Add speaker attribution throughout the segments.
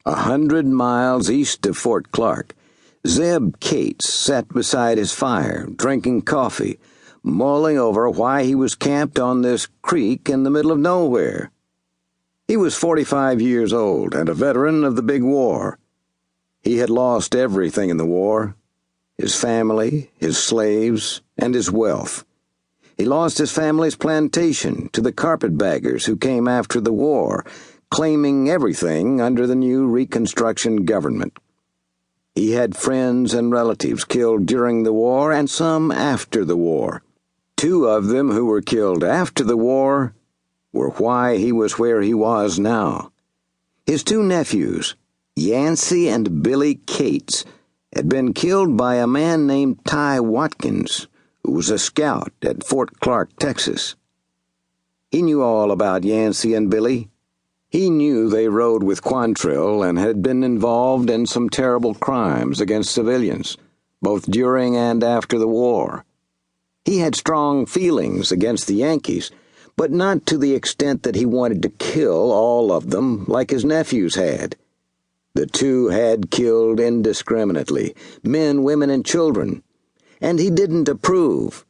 Speaker 1: 100 miles east of Fort Clark, Zeb Cates sat beside his fire, drinking coffee, mulling over why he was camped on this creek in the middle of nowhere. He was 45 years old and a veteran of the big war. He had lost everything in the war: his family, his slaves, and his wealth. He lost his family's plantation to the carpetbaggers who came after the war, claiming everything under the new Reconstruction government. He had friends and relatives killed during the war and some after the war. 2 of them who were killed after the war were why he was where he was now. His 2 nephews, Yahzie and Billy Cates, had been killed by a man named Tye Watkins, who was a scout at Fort Clark, Texas. He knew all about Yahzie and Billy. He knew they rode with Quantrill and had been involved in some terrible crimes against civilians, both during and after the war. He had strong feelings against the Yankees, but not to the extent that he wanted to kill all of them like his nephews had. The 2 had killed indiscriminately, men, women, and children, and he didn't approve.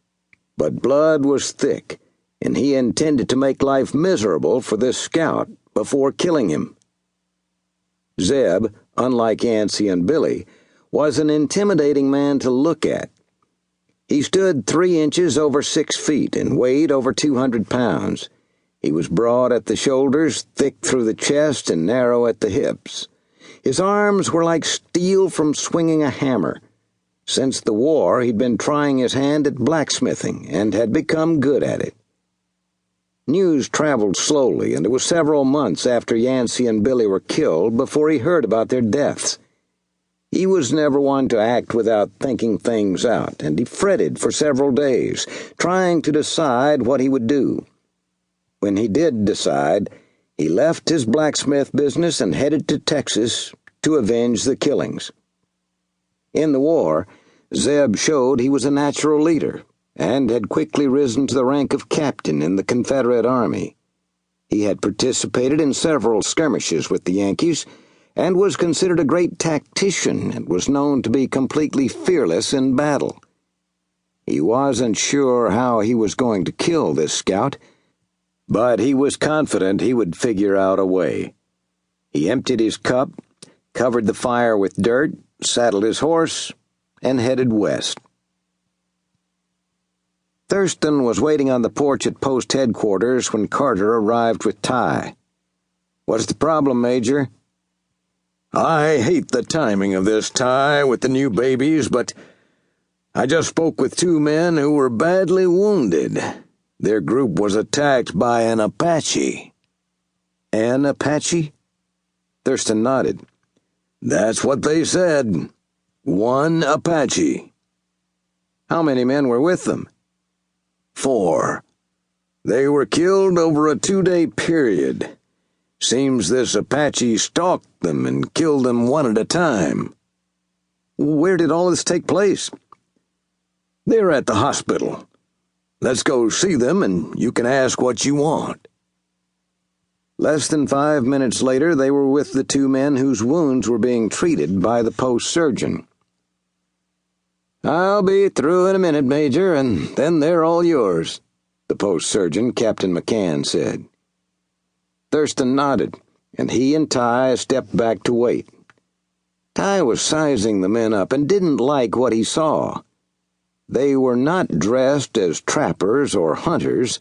Speaker 1: But blood was thick, and he intended to make life miserable for this scout before killing him. Zeb, unlike Yahzie and Billy, was an intimidating man to look at. He stood 3 inches over 6 feet and weighed over 200 pounds. He was broad at the shoulders, thick through the chest, and narrow at the hips. His arms were like steel from swinging a hammer. Since the war, he'd been trying his hand at blacksmithing and had become good at it. News traveled slowly, and it was several months after Yahzie and Billy were killed before he heard about their deaths. He was never one to act without thinking things out, and he fretted for several days, trying to decide what he would do. When he did decide, he left his blacksmith business and headed to Texas to avenge the killings. In the war, Zeb showed he was a natural leader, and had quickly risen to the rank of captain in the Confederate Army. He had participated in several skirmishes with the Yankees, and was considered a great tactician and was known to be completely fearless in battle. He wasn't sure how he was going to kill this scout, but he was confident he would figure out a way. He emptied his cup, covered the fire with dirt, saddled his horse, and headed west. Thurston was waiting on the porch at post headquarters when Carter arrived with Tye. "What's the problem, Major?"
Speaker 2: "I hate the timing of this, Tye, with the new babies, but I just spoke with 2 men who were badly wounded. Their group was attacked by an Apache."
Speaker 1: "An Apache?" Thurston nodded.
Speaker 2: "That's what they said. 1 Apache."
Speaker 1: "How many men were with them?"
Speaker 2: 4. They were killed over a 2-day period. Seems this Apache stalked them and killed them one at a time."
Speaker 1: "Where did all this take place?"
Speaker 2: "They're at the hospital. Let's go see them, and you can ask what you want."
Speaker 1: Less than 5 minutes later, they were with the 2 men whose wounds were being treated by the post surgeon. "I'll be through in a minute, Major, and then they're all yours," the post surgeon, Captain McCann, said. Thurston nodded, and he and Tye stepped back to wait. Tye was sizing the men up and didn't like what he saw. They were not dressed as trappers or hunters,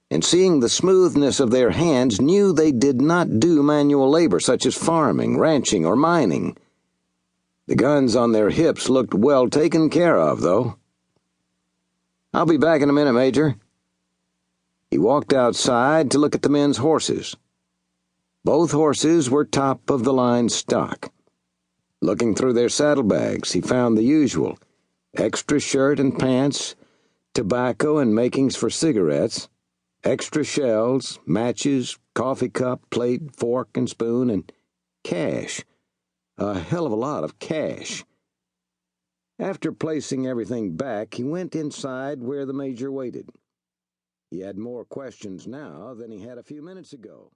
Speaker 1: and seeing the smoothness of their hands knew they did not do manual labor such as farming, ranching, or mining. The guns on their hips looked well taken care of, though. "I'll be back in a minute, Major." He walked outside to look at the men's horses. Both horses were top-of-the-line stock. Looking through their saddlebags, he found the usual: extra shirt and pants, tobacco and makings for cigarettes, extra shells, matches, coffee cup, plate, fork and spoon, and cash. A hell of a lot of cash. After placing everything back, he went inside where the Major waited. He had more questions now than he had a few minutes ago.